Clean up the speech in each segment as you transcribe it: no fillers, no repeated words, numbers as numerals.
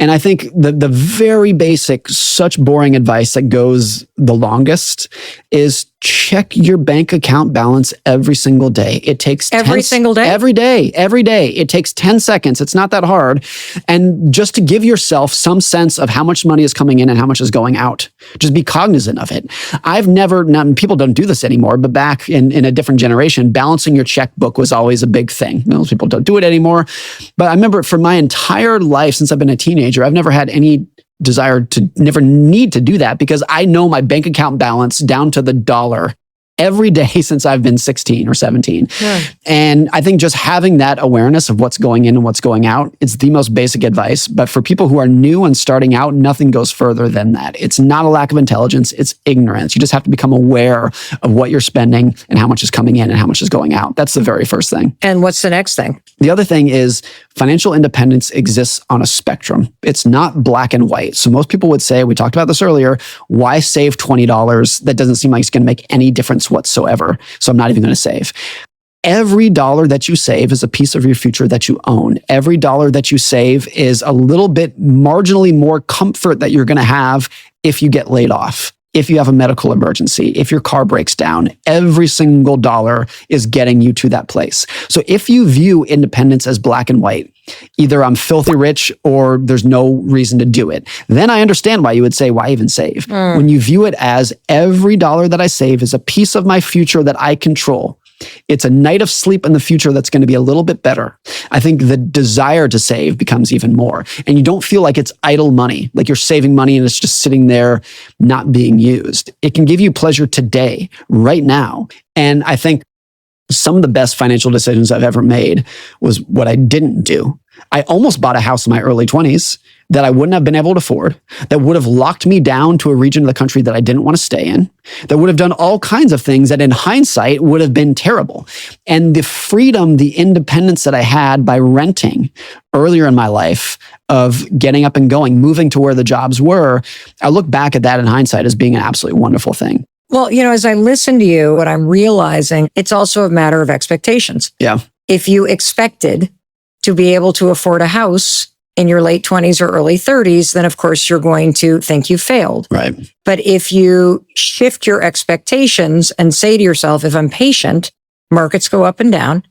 And I think the very basic, such boring advice that goes the longest is check your bank account balance every single day. It takes every single day? Every day. It takes 10 seconds. It's not that hard. And just to give yourself some sense of how much money is coming in and how much is going out. Just be cognizant of it. People don't do this anymore, but back in a different generation, balancing your checkbook was always a big thing. Most people don't do it anymore. But I remember for my entire life, since I've been a teenager, I've never had any desire to never need to do that because I know my bank account balance down to the dollar every day since I've been 16 or 17. Yeah. And I think just having that awareness of what's going in and what's going out, it's the most basic advice. But for people who are new and starting out, nothing goes further than that. It's not a lack of intelligence, it's ignorance. You just have to become aware of what you're spending and how much is coming in and how much is going out. That's the very first thing. And what's the next thing? The other thing is financial independence exists on a spectrum. It's not black and white. So most people would say, we talked about this earlier, why save $20? That doesn't seem like it's going to make any difference whatsoever. So I'm not even going to save. Every dollar that you save is a piece of your future that you own. Every dollar that you save is a little bit marginally more comfort that you're going to have if you get laid off. If you have a medical emergency, if your car breaks down, every single dollar is getting you to that place. So if you view independence as black and white, either I'm filthy rich or there's no reason to do it, then I understand why you would say, why even save? When you view it as every dollar that I save is a piece of my future that I control. It's a night of sleep in the future that's going to be a little bit better. I think the desire to save becomes even more. And you don't feel like it's idle money, like you're saving money and it's just sitting there not being used. It can give you pleasure today, right now. And I think some of the best financial decisions I've ever made was what I didn't do. I almost bought a house in my early 20s that I wouldn't have been able to afford, that would have locked me down to a region of the country that I didn't want to stay in, that would have done all kinds of things that in hindsight would have been terrible. And the freedom, the independence that I had by renting earlier in my life of getting up and going, moving to where the jobs were, I look back at that in hindsight as being an absolutely wonderful thing. Well, as I listen to you, what I'm realizing, it's also a matter of expectations. Yeah. If you expected to be able to afford a house in your late 20s or early 30s, then of course you're going to think you failed. Right. But if you shift your expectations and say to yourself, if I'm patient, markets go up and down,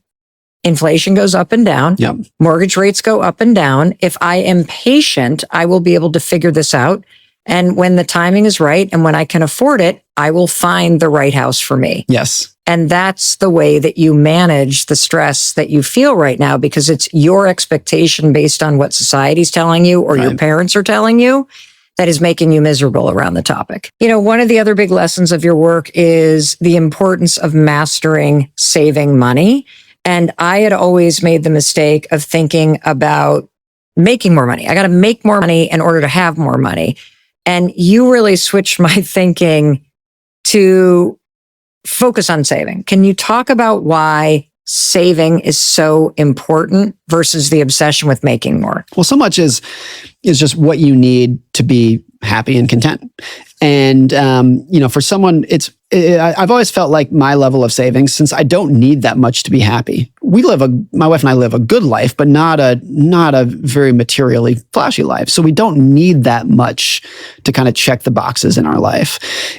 inflation goes up and down, yep. Mortgage rates go up and down. If I am patient, I will be able to figure this out. And when the timing is right and when I can afford it, I will find the right house for me. Yes. And that's the way that you manage the stress that you feel right now, because it's your expectation based on what society's telling you or your parents are telling you that is making you miserable around the topic. One of the other big lessons of your work is the importance of mastering saving money. And I had always made the mistake of thinking about making more money. I got to make more money in order to have more money. And you really switched my thinking to focus on saving. Can you talk about why saving is so important versus the obsession with making more? Well, so much is just what you need to be happy and content. And, for someone, I've always felt like my level of savings, since I don't need that much to be happy. My wife and I live a good life, but not a very materially flashy life. So we don't need that much to kind of check the boxes in our life.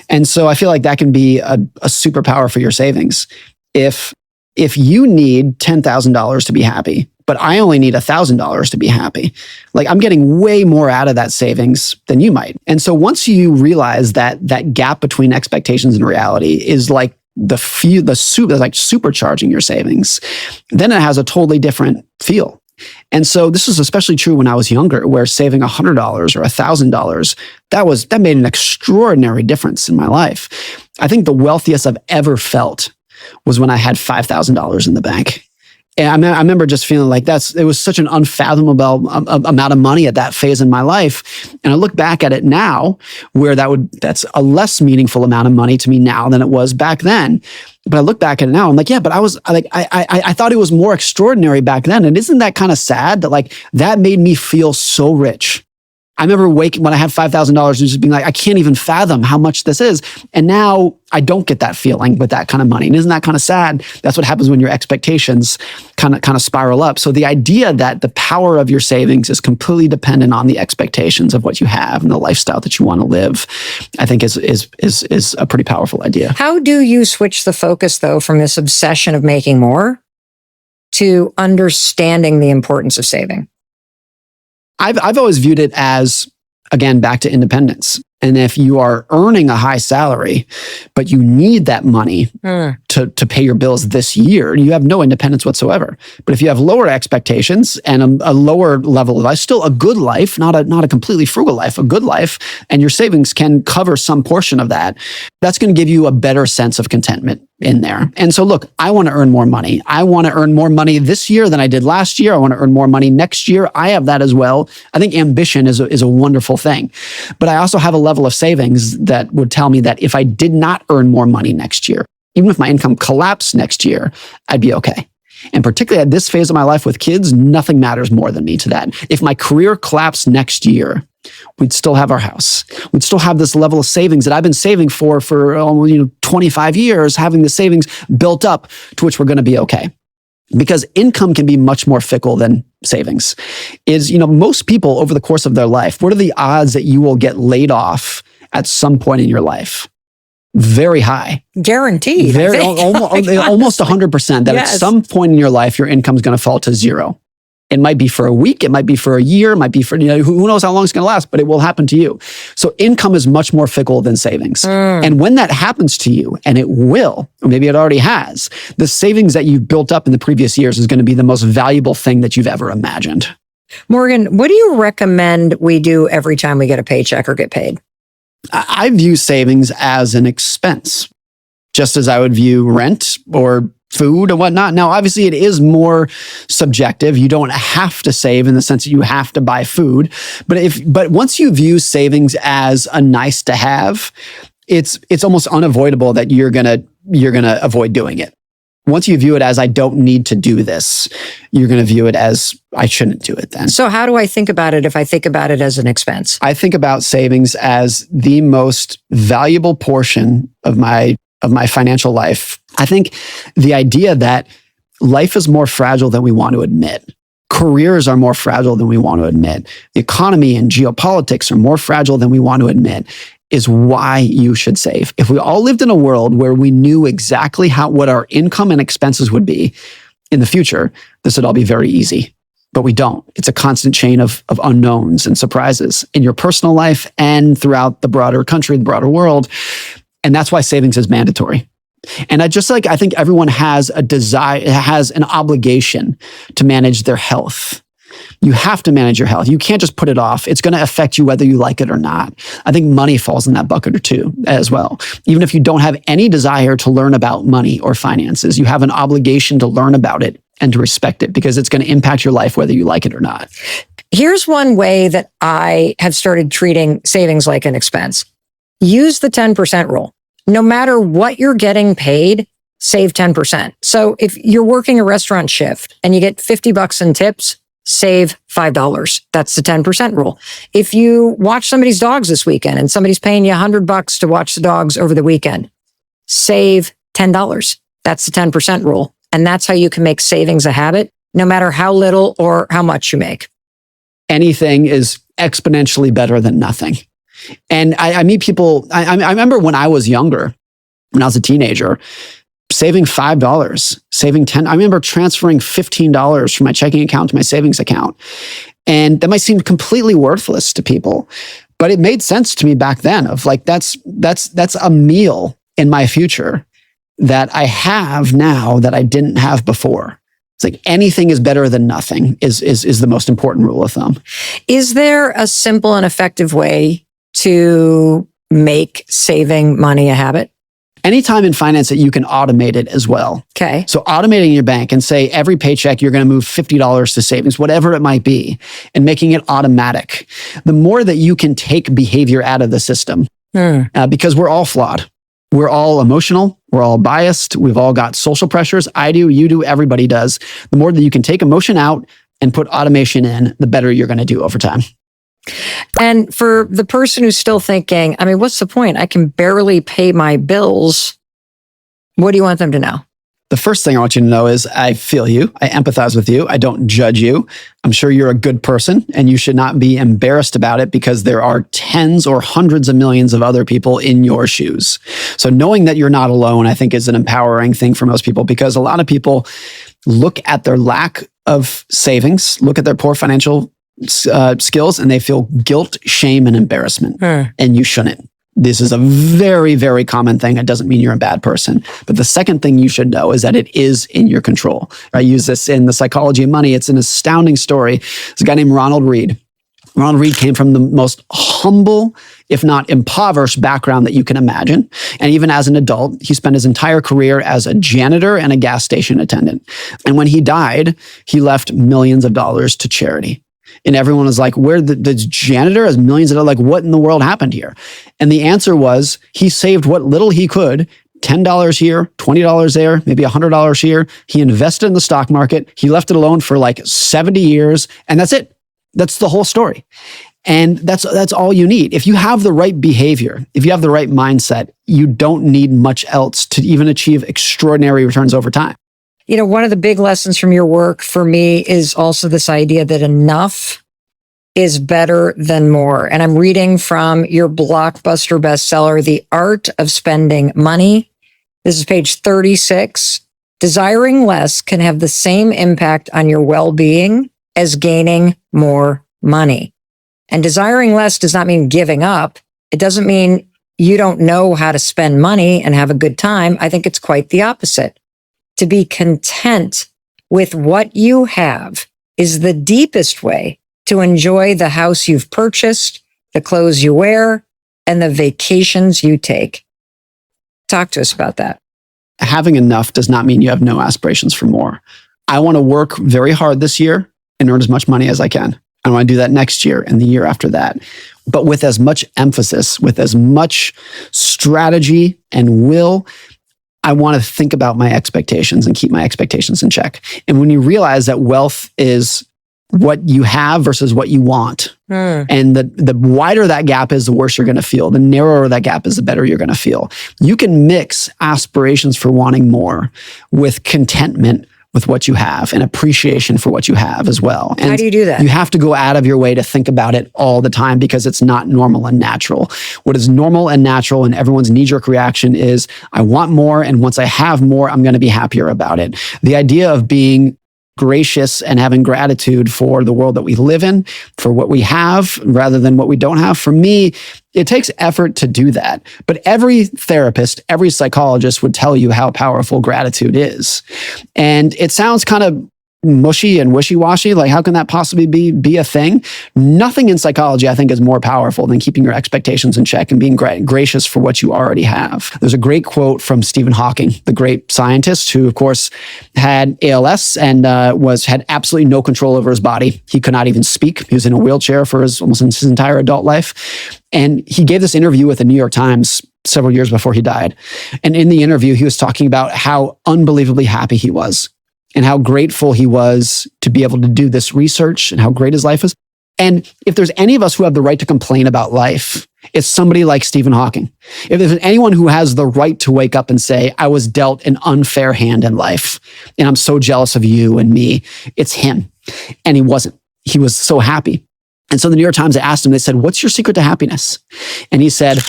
And so I feel like that can be a superpower for your savings. If you need $10,000 to be happy, but I only need $1,000 to be happy, like I'm getting way more out of that savings than you might. And so once you realize that gap between expectations and reality is like that's like supercharging your savings, then it has a totally different feel. And so this was especially true when I was younger, where saving $100 or $1,000, that made an extraordinary difference in my life. I think the wealthiest I've ever felt was when I had $5,000 in the bank. And I remember just feeling like it was such an unfathomable amount of money at that phase in my life. And I look back at it now, where that's a less meaningful amount of money to me now than it was back then. But I look back at it now, I'm like, yeah, but I thought it was more extraordinary back then. And isn't that kind of sad that that made me feel so rich? I remember when I had $5,000 and just being like, I can't even fathom how much this is. And now I don't get that feeling with that kind of money. And isn't that kind of sad? That's what happens when your expectations kind of spiral up. So the idea that the power of your savings is completely dependent on the expectations of what you have and the lifestyle that you want to live, I think is a pretty powerful idea. How do you switch the focus, though, from this obsession of making more to understanding the importance of saving? I've always viewed it as, again, back to independence. And if you are earning a high salary, but you need that money to pay your bills this year, you have no independence whatsoever. But if you have lower expectations and a lower level of life, still a good life, not a completely frugal life, a good life, and your savings can cover some portion of that, that's going to give you a better sense of contentment in there. And so look, I want to earn more money. I want to earn more money this year than I did last year. I want to earn more money next year. I have that as well. I think ambition is a wonderful thing. But I also have a level of savings that would tell me that if I did not earn more money next year, even if my income collapsed next year, I'd be okay. And particularly at this phase of my life with kids, nothing matters more than me to that. If my career collapsed next year, we'd still have our house. We'd still have this level of savings that I've been saving for 25 years, having the savings built up to which we're going to be okay. Because income can be much more fickle than savings. Most people over the course of their life, what are the odds that you will get laid off at some point in your life? Very high. Guaranteed. Almost 100% that at some point in your life, your income is going to fall to zero. It might be for a week, it might be for a year, it might be for, who knows how long it's going to last, but it will happen to you. So income is much more fickle than savings. And when that happens to you, and it will, or maybe it already has, the savings that you've built up in the previous years is going to be the most valuable thing that you've ever imagined. Morgan, what do you recommend we do every time we get a paycheck or get paid? I view savings as an expense, just as I would view rent or food and whatnot. Now, obviously, it is more subjective. You don't have to save in the sense that you have to buy food. But once you view savings as a nice to have, it's almost unavoidable that you're gonna avoid doing it. Once you view it as I don't need to do this, you're going to view it as I shouldn't do it then. So how do I think about it if I think about it as an expense? I think about savings as the most valuable portion of my financial life. I think the idea that life is more fragile than we want to admit. Careers are more fragile than we want to admit. The economy and geopolitics are more fragile than we want to admit. Is why you should save. If we all lived in a world where we knew exactly what our income and expenses would be in the future, this would all be very easy. But we don't. It's a constant chain of unknowns and surprises in your personal life and throughout the broader country, the broader world. And that's why savings is mandatory. And I think everyone has a desire, has an obligation to manage their health. You have to manage your health. You can't just put it off. It's going to affect you whether you like it or not. I think money falls in that bucket or two as well. Even if you don't have any desire to learn about money or finances, you have an obligation to learn about it and to respect it because it's going to impact your life whether you like it or not. Here's one way that I have started treating savings like an expense. Use the 10% rule. No matter what you're getting paid, save 10%. So if you're working a restaurant shift and you get $50 in tips, save $5. That's the 10% rule. If you watch somebody's dogs this weekend and somebody's paying you $100 to watch the dogs over the weekend, save $10. That's the 10% rule. And that's how you can make savings a habit, no matter how little or how much you make. Anything is exponentially better than nothing. And I meet people, I remember when I was younger, when I was a teenager, saving $5, saving $10. I remember transferring $15 from my checking account to my savings account. And that might seem completely worthless to people, but it made sense to me back then of like, that's a meal in my future that I have now that I didn't have before. It's like anything is better than nothing is the most important rule of thumb. Is there a simple and effective way to make saving money a habit? Anytime in finance that you can automate it as well. Okay. So automating your bank and say every paycheck, you're going to move $50 to savings, whatever it might be, and making it automatic. The more that you can take behavior out of the system, because we're all flawed. We're all emotional. We're all biased. We've all got social pressures. I do, you do, everybody does. The more that you can take emotion out and put automation in, the better you're going to do over time. And for the person who's still thinking, I mean, what's the point? I can barely pay my bills. What do you want them to know? The first thing I want you to know is I feel you. I empathize with you. I don't judge you. I'm sure you're a good person and you should not be embarrassed about it because there are tens or hundreds of millions of other people in your shoes. So knowing that you're not alone, I think is an empowering thing for most people because a lot of people look at their lack of savings, look at their poor financial skills, and they feel guilt, shame, and embarrassment. And you shouldn't. This is a very, very common thing. It doesn't mean you're a bad person. But the second thing you should know is that it is in your control. I use this in The Psychology of Money. It's an astounding story. There's a guy named Ronald Reed. Ronald Reed came from the most humble, if not impoverished background that you can imagine. And even as an adult, he spent his entire career as a janitor and a gas station attendant. And when he died, he left millions of dollars to charity. And everyone was like, where the janitor has millions of dollars? Like, what in the world happened here? And the answer was he saved what little he could, $10 here, $20 there, maybe $100 here. He invested in the stock market. He left it alone for like 70 years. And that's it. That's the whole story. And that's all you need. If you have the right behavior, if you have the right mindset, you don't need much else to even achieve extraordinary returns over time. You know, one of the big lessons from your work for me is also this idea that enough is better than more. And I'm reading from your blockbuster bestseller, The Art of Spending Money. This is page 36. Desiring less can have the same impact on your well-being as gaining more money. And desiring less does not mean giving up. It doesn't mean you don't know how to spend money and have a good time. I think it's quite the opposite. To be content with what you have is the deepest way to enjoy the house you've purchased, the clothes you wear, and the vacations you take. Talk to us about that. Having enough does not mean you have no aspirations for more. I want to work very hard this year and earn as much money as I can. I want to do that next year and the year after that. But with as much emphasis, with as much strategy and will, I want to think about my expectations and keep my expectations in check. And when you realize that wealth is what you have versus what you want, and the wider that gap is, the worse you're going to feel. The narrower that gap is, the better you're going to feel. You can mix aspirations for wanting more with contentment with what you have and appreciation for what you have as well. And how do you do that? You have to go out of your way to think about it all the time because it's not normal and natural. What is normal and natural and everyone's knee-jerk reaction is, I want more, and once I have more, I'm going to be happier about it. The idea of being gracious and having gratitude for the world that we live in, for what we have rather than what we don't have. For me, it takes effort to do that. But every therapist, every psychologist would tell you how powerful gratitude is. And it sounds kind of mushy and wishy-washy. Like, how can that possibly be a thing? Nothing in psychology, I think, is more powerful than keeping your expectations in check and being gracious for what you already have. There's a great quote from Stephen Hawking, the great scientist who, of course, had ALS and had absolutely no control over his body. He could not even speak. He was in a wheelchair for almost his entire adult life. And he gave this interview with the New York Times several years before he died. And in the interview, he was talking about how unbelievably happy he was, and how grateful he was to be able to do this research and how great his life is. And if there's any of us who have the right to complain about life, it's somebody like Stephen Hawking. If there's anyone who has the right to wake up and say, I was dealt an unfair hand in life, and I'm so jealous of you and me, it's him. And he wasn't. He was so happy. And so the New York Times asked him, they said, what's your secret to happiness? And he said,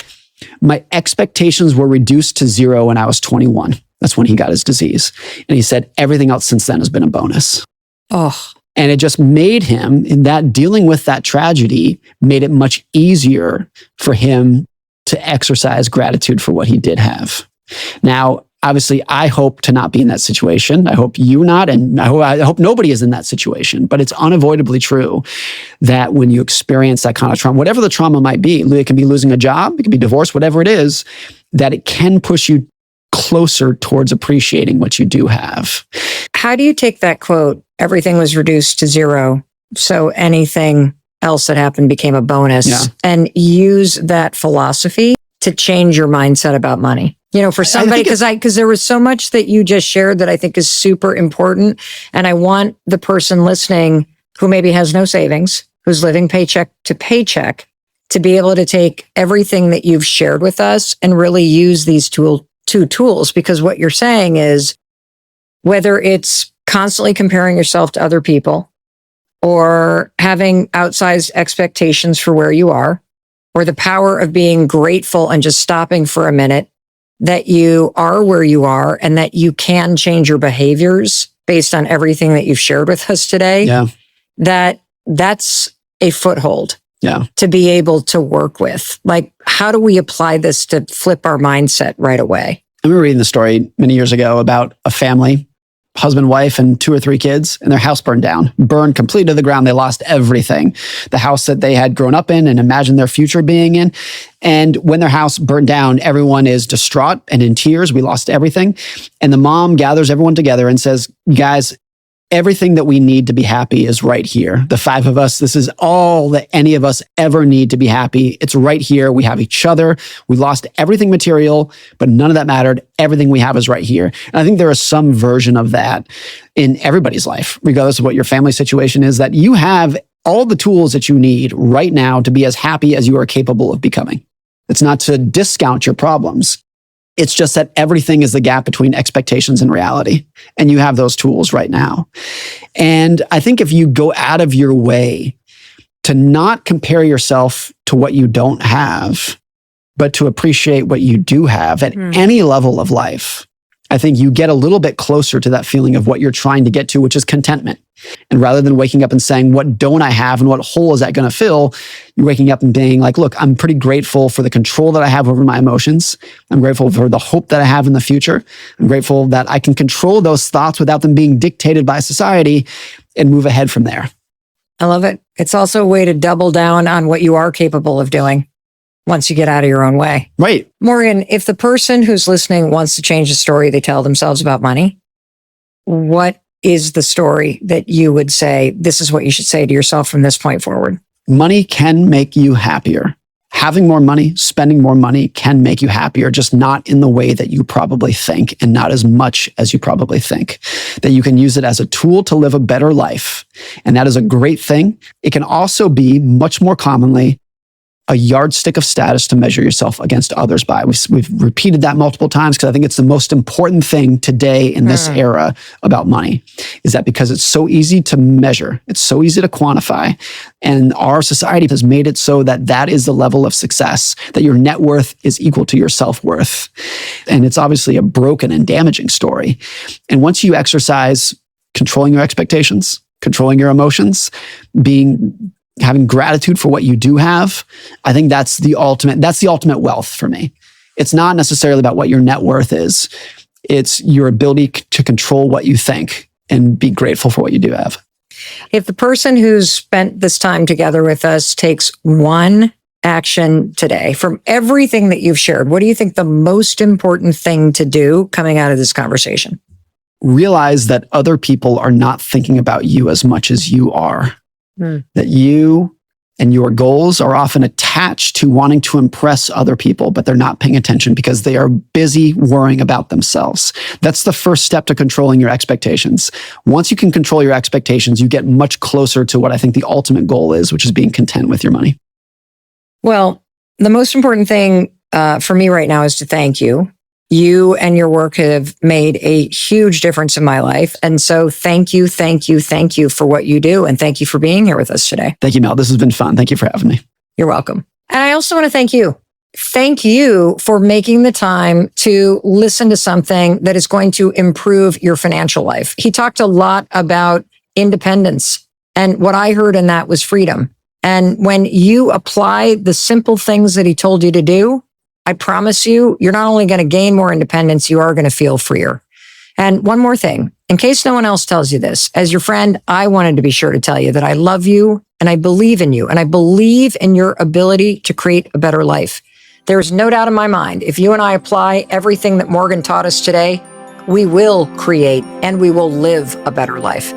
my expectations were reduced to zero when I was 21. That's when he got his disease. And he said, everything else since then has been a bonus. Oh. And it just made him, in that dealing with that tragedy, made it much easier for him to exercise gratitude for what he did have. Now, obviously, I hope to not be in that situation. I hope you not, and I hope nobody is in that situation. But it's unavoidably true that when you experience that kind of trauma, whatever the trauma might be, it can be losing a job, it can be divorce, whatever it is, that it can push you closer towards appreciating what you do have. How do you take that quote, everything was reduced to zero, so anything else that happened became a bonus, and use that philosophy to change your mindset about money? You know, for somebody, because there was so much that you just shared that I think is super important. And I want the person listening who maybe has no savings, who's living paycheck to paycheck, to be able to take everything that you've shared with us and really use these two tools. Because what you're saying is, whether it's constantly comparing yourself to other people or having outsized expectations for where you are, or the power of being grateful and just stopping for a minute that you are where you are and that you can change your behaviors based on everything that you've shared with us today, that's a foothold to be able to work with. Like, how do we apply this to flip our mindset right away? I remember reading the story many years ago about a family, husband, wife, and 2 or 3 kids, and their house burned down, burned completely to the ground. They lost everything. The house that they had grown up in and imagined their future being in. And when their house burned down, everyone is distraught and in tears. We lost everything. And the mom gathers everyone together and says, guys, everything that we need to be happy is right here. The 5 of us, this is all that any of us ever need to be happy. It's right here. We have each other. We lost everything material, but none of that mattered. Everything we have is right here. And I think there is some version of that in everybody's life, regardless of what your family situation is, that you have all the tools that you need right now to be as happy as you are capable of becoming. It's not to discount your problems. It's just that everything is the gap between expectations and reality. And you have those tools right now. And I think if you go out of your way to not compare yourself to what you don't have, but to appreciate what you do have at any level of life, I think you get a little bit closer to that feeling of what you're trying to get to, which is contentment. And rather than waking up and saying, what don't I have and what hole is that going to fill? You're waking up and being like, look, I'm pretty grateful for the control that I have over my emotions. I'm grateful for the hope that I have in the future. I'm grateful that I can control those thoughts without them being dictated by society and move ahead from there. I love it. It's also a way to double down on what you are capable of doing once you get out of your own way. Right. Morgan, if the person who's listening wants to change the story they tell themselves about money, what is the story that you would say, this is what you should say to yourself from this point forward? Money can make you happier. Having more money, spending more money can make you happier, just not in the way that you probably think and not as much as you probably think. That you can use it as a tool to live a better life. And that is a great thing. It can also be much more commonly a yardstick of status to measure yourself against others by. We've repeated that multiple times because I think it's the most important thing today in this era about money, is that because it's so easy to measure, it's so easy to quantify, and our society has made it so that that is the level of success, that your net worth is equal to your self-worth. And it's obviously a broken and damaging story. And once you exercise controlling your expectations, controlling your emotions, having gratitude for what you do have, I think that's the ultimate wealth for me. It's not necessarily about what your net worth is. It's your ability to control what you think and be grateful for what you do have. If the person who's spent this time together with us takes one action today from everything that you've shared, what do you think the most important thing to do coming out of this conversation? Realize that other people are not thinking about you as much as you are. That you and your goals are often attached to wanting to impress other people, but they're not paying attention because they are busy worrying about themselves. That's the first step to controlling your expectations. Once you can control your expectations, you get much closer to what I think the ultimate goal is, which is being content with your money. Well, the most important thing for me right now is to thank you. You and your work have made a huge difference in my life. And so thank you for what you do. And thank you for being here with us today. Thank you, Mel. This has been fun. Thank you for having me. You're welcome. And I also want to thank you. Thank you for making the time to listen to something that is going to improve your financial life. He talked a lot about independence. And what I heard in that was freedom. And when you apply the simple things that he told you to do, I promise you, you're not only going to gain more independence, you are going to feel freer. And one more thing, in case no one else tells you this, as your friend, I wanted to be sure to tell you that I love you and I believe in you and I believe in your ability to create a better life. There's no doubt in my mind, if you and I apply everything that Morgan taught us today, we will create and we will live a better life.